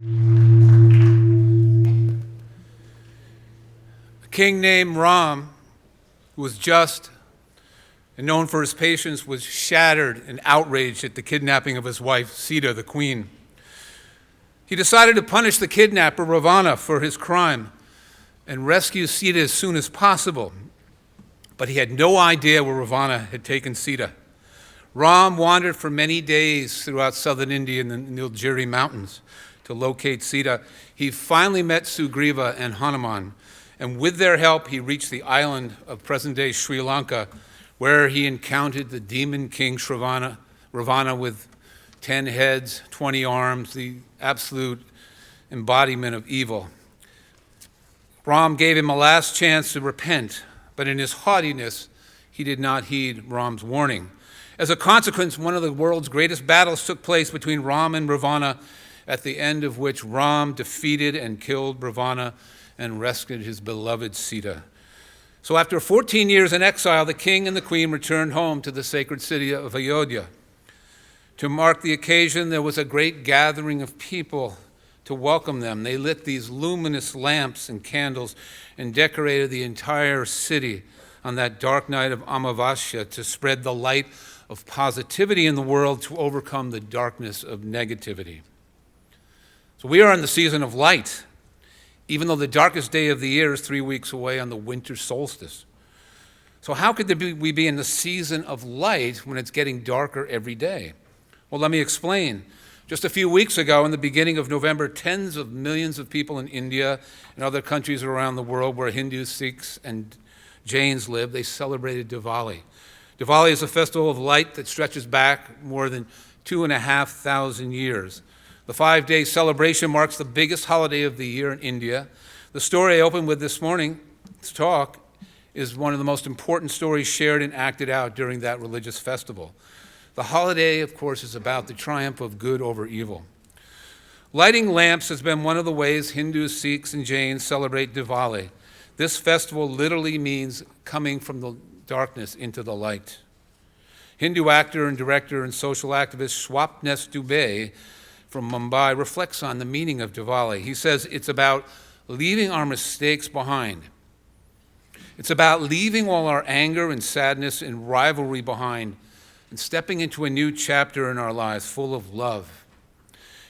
A king named Ram, who was just and known for his patience, was shattered and outraged at the kidnapping of his wife, Sita, the queen. He decided to punish the kidnapper, Ravana, for his crime and rescue Sita as soon as possible. But he had no idea where Ravana had taken Sita. Ram wandered for many days throughout southern India and the Nilgiri mountains to locate Sita. He finally met Sugriva and Hanuman, and with their help, he reached the island of present-day Sri Lanka, where he encountered the demon king Ravana with 10 heads, 20 arms, the absolute embodiment of evil. Ram gave him a last chance to repent, but in his haughtiness, he did not heed Ram's warning. As a consequence, one of the world's greatest battles took place between Ram and Ravana, at the end of which Ram defeated and killed Ravana and rescued his beloved Sita. So after 14 years in exile, the king and the queen returned home to the sacred city of Ayodhya. To mark the occasion, there was a great gathering of people to welcome them. They lit these luminous lamps and candles and decorated the entire city on that dark night of Amavasya to spread the light of positivity in the world to overcome the darkness of negativity. So we are in the season of light, even though the darkest day of the year is 3 weeks away on the winter solstice. So how could we be in the season of light when it's getting darker every day? Well, let me explain. Just a few weeks ago, in the beginning of November, tens of millions of people in India and other countries around the world where Hindus, Sikhs, and Jains live, they celebrated Diwali. Diwali is a festival of light that stretches back more than 2,500 years. The 5-day celebration marks the biggest holiday of the year in India. The story I opened with this morning's talk is one of the most important stories shared and acted out during that religious festival. The holiday, of course, is about the triumph of good over evil. Lighting lamps has been one of the ways Hindus, Sikhs, and Jains celebrate Diwali. This festival literally means coming from the darkness into the light. Hindu actor and director and social activist Swapnesh Dubey from Mumbai reflects on the meaning of Diwali. He says it's about leaving our mistakes behind. It's about leaving all our anger and sadness and rivalry behind and stepping into a new chapter in our lives full of love.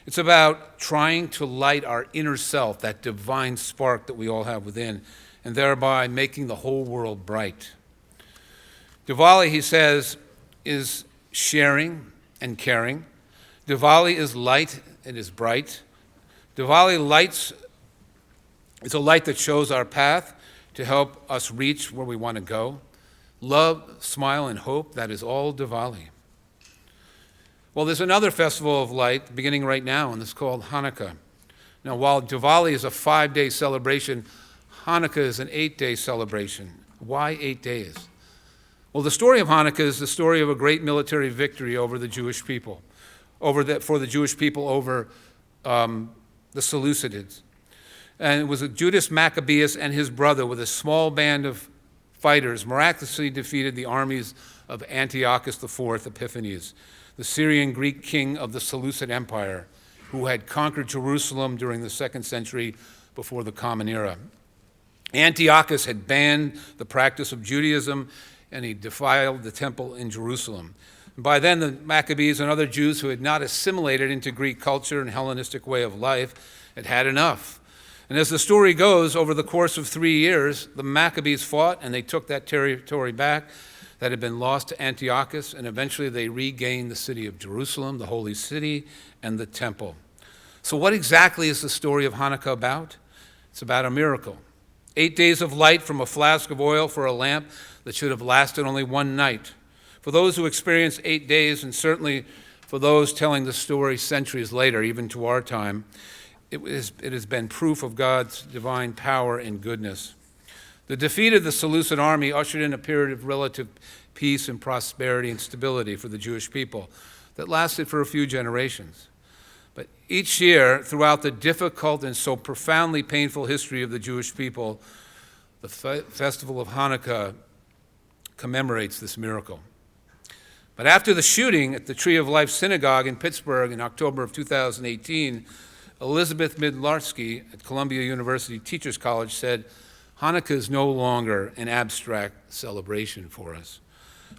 It's about trying to light our inner self, that divine spark that we all have within, and thereby making the whole world bright. Diwali, he says, is sharing and caring. Diwali is light, it is bright. Diwali is a light that shows our path to help us reach where we want to go. Love, smile, and hope, that is all Diwali. Well, there's another festival of light beginning right now, and it's called Hanukkah. Now, while Diwali is a 5-day celebration, Hanukkah is an 8-day celebration. Why 8 days? Well, the story of Hanukkah is the story of a great military victory over the Jewish people, over the Seleucids. And it was Judas Maccabeus and his brother with a small band of fighters miraculously defeated the armies of Antiochus IV Epiphanes, the Syrian Greek king of the Seleucid Empire, who had conquered Jerusalem during the 2nd century before the Common Era. Antiochus had banned the practice of Judaism, and he defiled the temple in Jerusalem. By then, the Maccabees and other Jews who had not assimilated into Greek culture and Hellenistic way of life had had enough. And as the story goes, over the course of 3 years, the Maccabees fought and they took that territory back that had been lost to Antiochus, and eventually they regained the city of Jerusalem, the holy city, and the temple. So what exactly is the story of Hanukkah about? It's about a miracle. 8 days of light from a flask of oil for a lamp that should have lasted only one night. For those who experienced 8 days, and certainly for those telling the story centuries later, even to our time, it has been proof of God's divine power and goodness. The defeat of the Seleucid army ushered in a period of relative peace and prosperity and stability for the Jewish people that lasted for a few generations. But each year, throughout the difficult and so profoundly painful history of the Jewish people, the festival of Hanukkah commemorates this miracle. But after the shooting at the Tree of Life Synagogue in Pittsburgh in October of 2018, Elizabeth Midlarsky at Columbia University Teachers College said, Hanukkah is no longer an abstract celebration for us.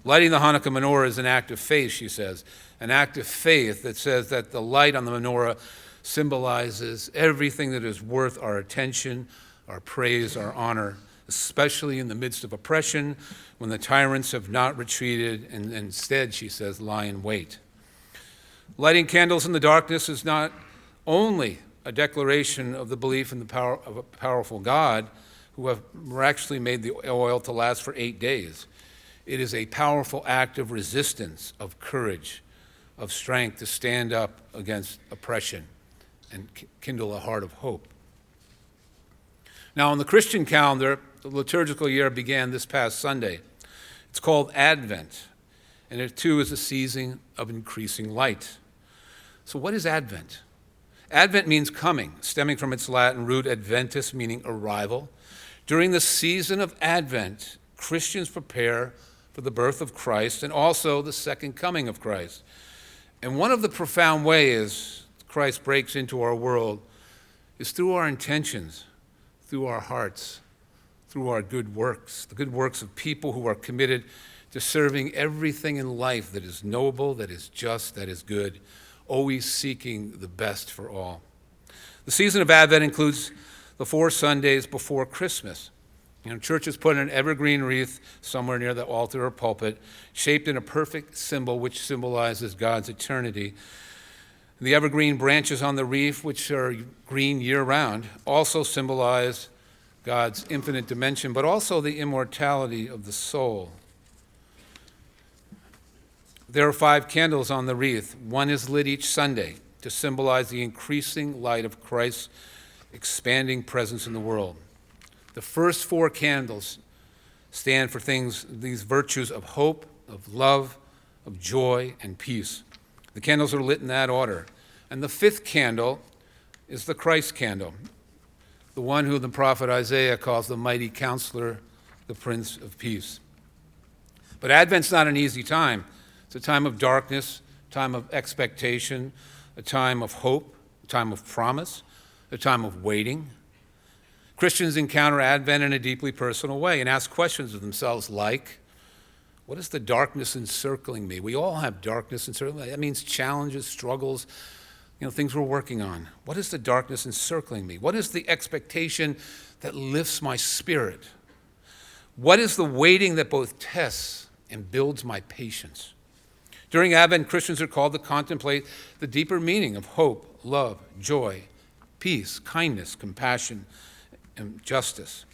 Lighting the Hanukkah menorah is an act of faith, she says, an act of faith that says that the light on the menorah symbolizes everything that is worth our attention, our praise, our honor, especially in the midst of oppression, when the tyrants have not retreated and instead, she says, lie in wait. Lighting candles in the darkness is not only a declaration of the belief in the power of a powerful God who have miraculously made the oil to last for 8 days. It is a powerful act of resistance, of courage, of strength to stand up against oppression and kindle a heart of hope. Now, on the Christian calendar, the liturgical year began this past Sunday. It's called Advent, and it too is a season of increasing light. So what is Advent? Advent means coming, stemming from its Latin root adventus, meaning arrival. During the season of Advent, Christians prepare for the birth of Christ and also the second coming of Christ. And one of the profound ways Christ breaks into our world is through our intentions, through our hearts, through our good works, the good works of people who are committed to serving everything in life that is noble, that is just, that is good, always seeking the best for all. The season of Advent includes the 4 Sundays before Christmas. Churches put an evergreen wreath somewhere near the altar or pulpit, shaped in a perfect symbol which symbolizes God's eternity. The evergreen branches on the wreath, which are green year-round, also symbolize God's infinite dimension, but also the immortality of the soul. There are 5 candles on the wreath. One is lit each Sunday to symbolize the increasing light of Christ's expanding presence in the world. The first 4 candles stand for these virtues of hope, of love, of joy, and peace. The candles are lit in that order. And the 5th candle is the Christ candle, the one who the prophet Isaiah calls the mighty counselor, the Prince of Peace. But Advent's not an easy time. It's a time of darkness, a time of expectation, a time of hope, a time of promise, a time of waiting. Christians encounter Advent in a deeply personal way and ask questions of themselves like, what is the darkness encircling me? We all have darkness encircling. That means challenges, struggles, things we're working on. What is the darkness encircling me? What is the expectation that lifts my spirit? What is the waiting that both tests and builds my patience? During Advent, Christians are called to contemplate the deeper meaning of hope, love, joy, peace, kindness, compassion, and justice.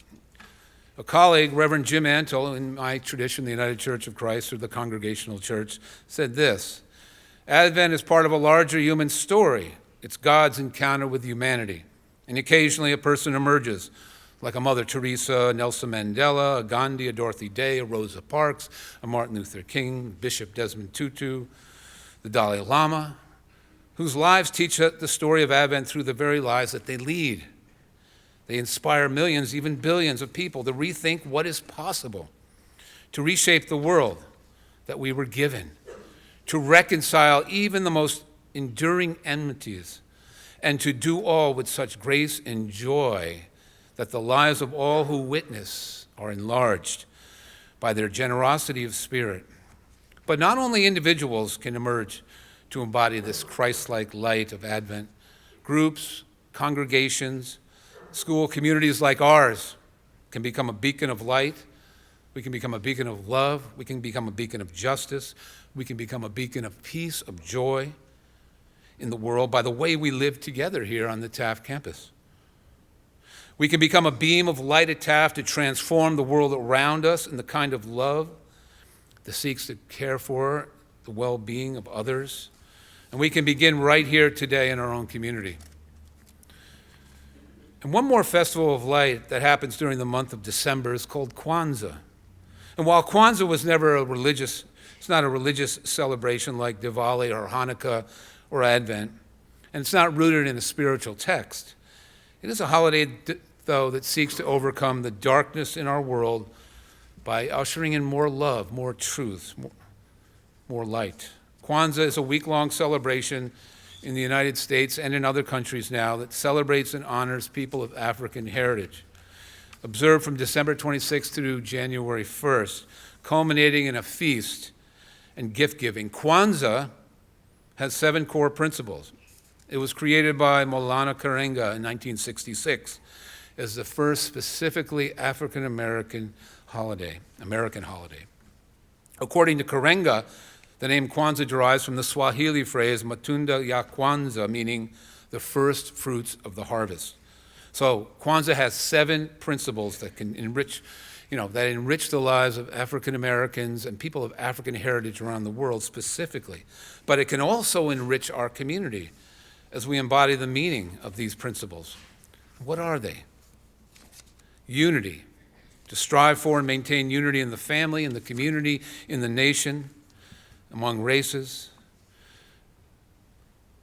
A colleague, Reverend Jim Antle, in my tradition, the United Church of Christ, or the Congregational Church, said this: Advent is part of a larger human story. It's God's encounter with humanity. And occasionally a person emerges, like a Mother Teresa, a Nelson Mandela, a Gandhi, a Dorothy Day, a Rosa Parks, a Martin Luther King, Bishop Desmond Tutu, the Dalai Lama, whose lives teach the story of Advent through the very lives that they lead. They inspire millions, even billions of people to rethink what is possible, to reshape the world that we were given, to reconcile even the most enduring enmities, and to do all with such grace and joy that the lives of all who witness are enlarged by their generosity of spirit. But not only individuals can emerge to embody this Christ-like light of Advent. Groups, congregations, school communities like ours can become a beacon of light. We can become a beacon of love. We can become a beacon of justice. We can become a beacon of peace, of joy in the world by the way we live together here on the Taft campus. We can become a beam of light at Taft to transform the world around us in the kind of love that seeks to care for the well-being of others. And we can begin right here today in our own community. And one more festival of light that happens during the month of December is called Kwanzaa. And while Kwanzaa was never it's not a religious celebration like Diwali or Hanukkah or Advent, and it's not rooted in a spiritual text. It is a holiday, though, that seeks to overcome the darkness in our world by ushering in more love, more truth, more light. Kwanzaa is a week-long celebration in the United States and in other countries now that celebrates and honors people of African heritage. Observed from December 26th through January 1st, culminating in a feast and gift-giving. Kwanzaa has 7 core principles. It was created by Maulana Karenga in 1966 as the first specifically African-American holiday, American holiday. According to Karenga, the name Kwanzaa derives from the Swahili phrase matunda ya Kwanzaa, meaning the first fruits of the harvest. So Kwanzaa has 7 principles that can enrich the lives of African Americans and people of African heritage around the world specifically. But it can also enrich our community as we embody the meaning of these principles. What are they? Unity, to strive for and maintain unity in the family, in the community, in the nation, among races.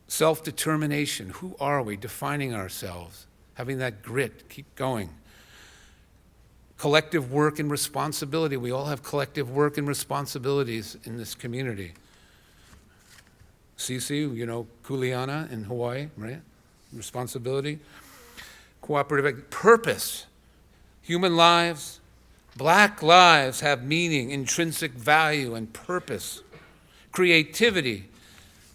Self-determination, who are we? Defining ourselves, having that grit, keep going. Collective work and responsibility. We all have collective work and responsibilities in this community. Sisi, Kuleana in Hawaii, right? Responsibility. Cooperative purpose. Human lives, Black lives have meaning, intrinsic value, and purpose. Creativity.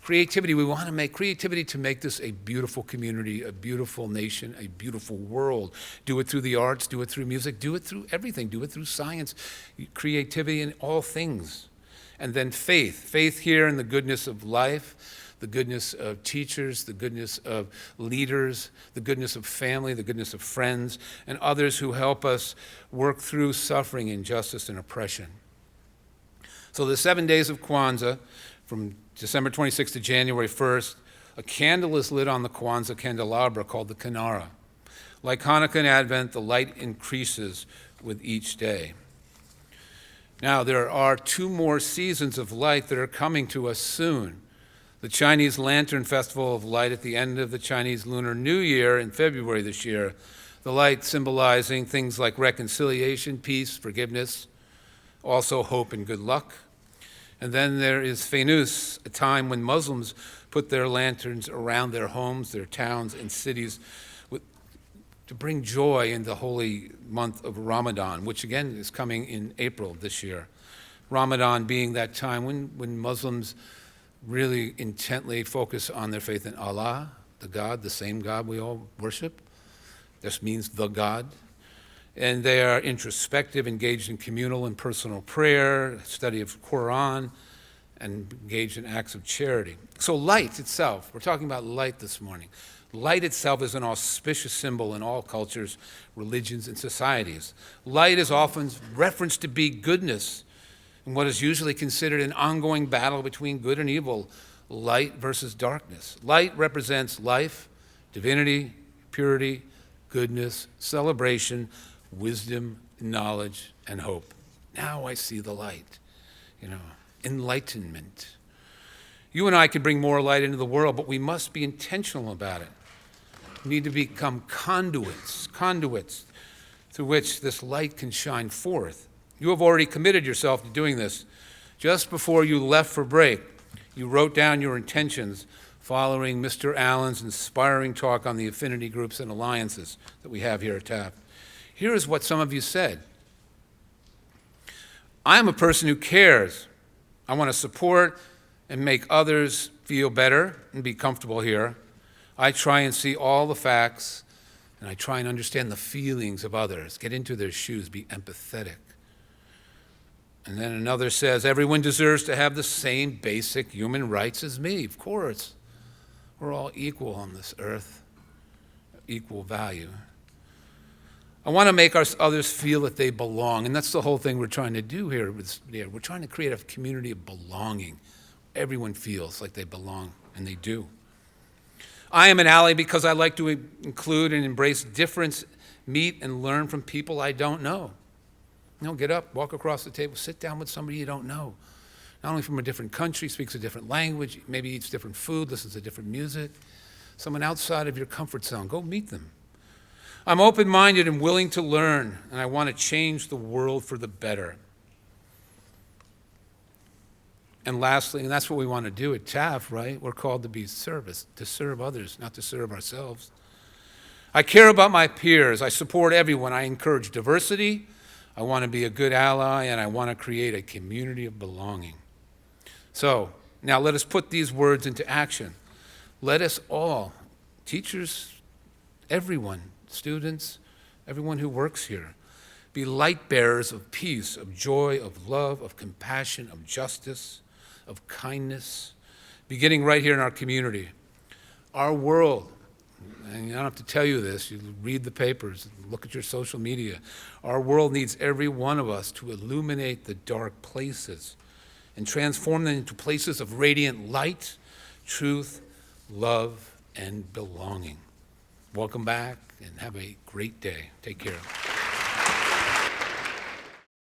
Creativity, we want to make creativity to make this a beautiful community, a beautiful nation, a beautiful world. Do it through the arts, do it through music, do it through everything, do it through science, creativity in all things. And then faith. Faith here in the goodness of life, the goodness of teachers, the goodness of leaders, the goodness of family, the goodness of friends, and others who help us work through suffering, injustice, and oppression. So the 7 days of Kwanzaa, from December 26th to January 1st, a candle is lit on the Kwanzaa candelabra called the Kinara. Like Hanukkah and Advent, the light increases with each day. Now, there are 2 more seasons of light that are coming to us soon. The Chinese Lantern Festival of Light at the end of the Chinese Lunar New Year in February this year. The light symbolizing things like reconciliation, peace, forgiveness, also hope and good luck. And then there is Fainus, a time when Muslims put their lanterns around their homes, their towns, and cities to bring joy in the holy month of Ramadan, which again is coming in April this year. Ramadan being that time when Muslims really intently focus on their faith in Allah, the God, the same God we all worship. This means the God. And they are introspective, engaged in communal and personal prayer, study of Quran, and engaged in acts of charity. So light itself, we're talking about light this morning. Light itself is an auspicious symbol in all cultures, religions, and societies. Light is often referenced to be goodness in what is usually considered an ongoing battle between good and evil, light versus darkness. Light represents life, divinity, purity, goodness, celebration, wisdom, knowledge, and hope. Now I see the light, enlightenment. You and I can bring more light into the world, but we must be intentional about it. We need to become conduits through which this light can shine forth. You have already committed yourself to doing this. Just before you left for break, you wrote down your intentions following Mr. Allen's inspiring talk on the affinity groups and alliances that we have here at Taft. Here is what some of you said. I am a person who cares. I want to support and make others feel better and be comfortable here. I try and see all the facts, and I try and understand the feelings of others, get into their shoes, be empathetic. And then another says, everyone deserves to have the same basic human rights as me. Of course. We're all equal on this earth, equal value. I want to make others feel that they belong, and that's the whole thing we're trying to do here. We're trying to create a community of belonging. Everyone feels like they belong, and they do. I am an ally because I like to include and embrace difference, meet and learn from people I don't know. Get up, walk across the table, sit down with somebody you don't know. Not only from a different country, speaks a different language, maybe eats different food, listens to different music. Someone outside of your comfort zone, go meet them. I'm open-minded and willing to learn, and I want to change the world for the better. And lastly, and that's what we want to do at Taft, right? We're called to be service, to serve others, not to serve ourselves. I care about my peers. I support everyone. I encourage diversity. I want to be a good ally, and I want to create a community of belonging. So, now let us put these words into action. Let us all, teachers, everyone, students, everyone who works here, be light bearers of peace, of joy, of love, of compassion, of justice, of kindness, beginning right here in our community. Our world, and I don't have to tell you this, you read the papers, look at your social media. Our world needs every one of us to illuminate the dark places and transform them into places of radiant light, truth, love, and belonging. Welcome back and have a great day. Take care.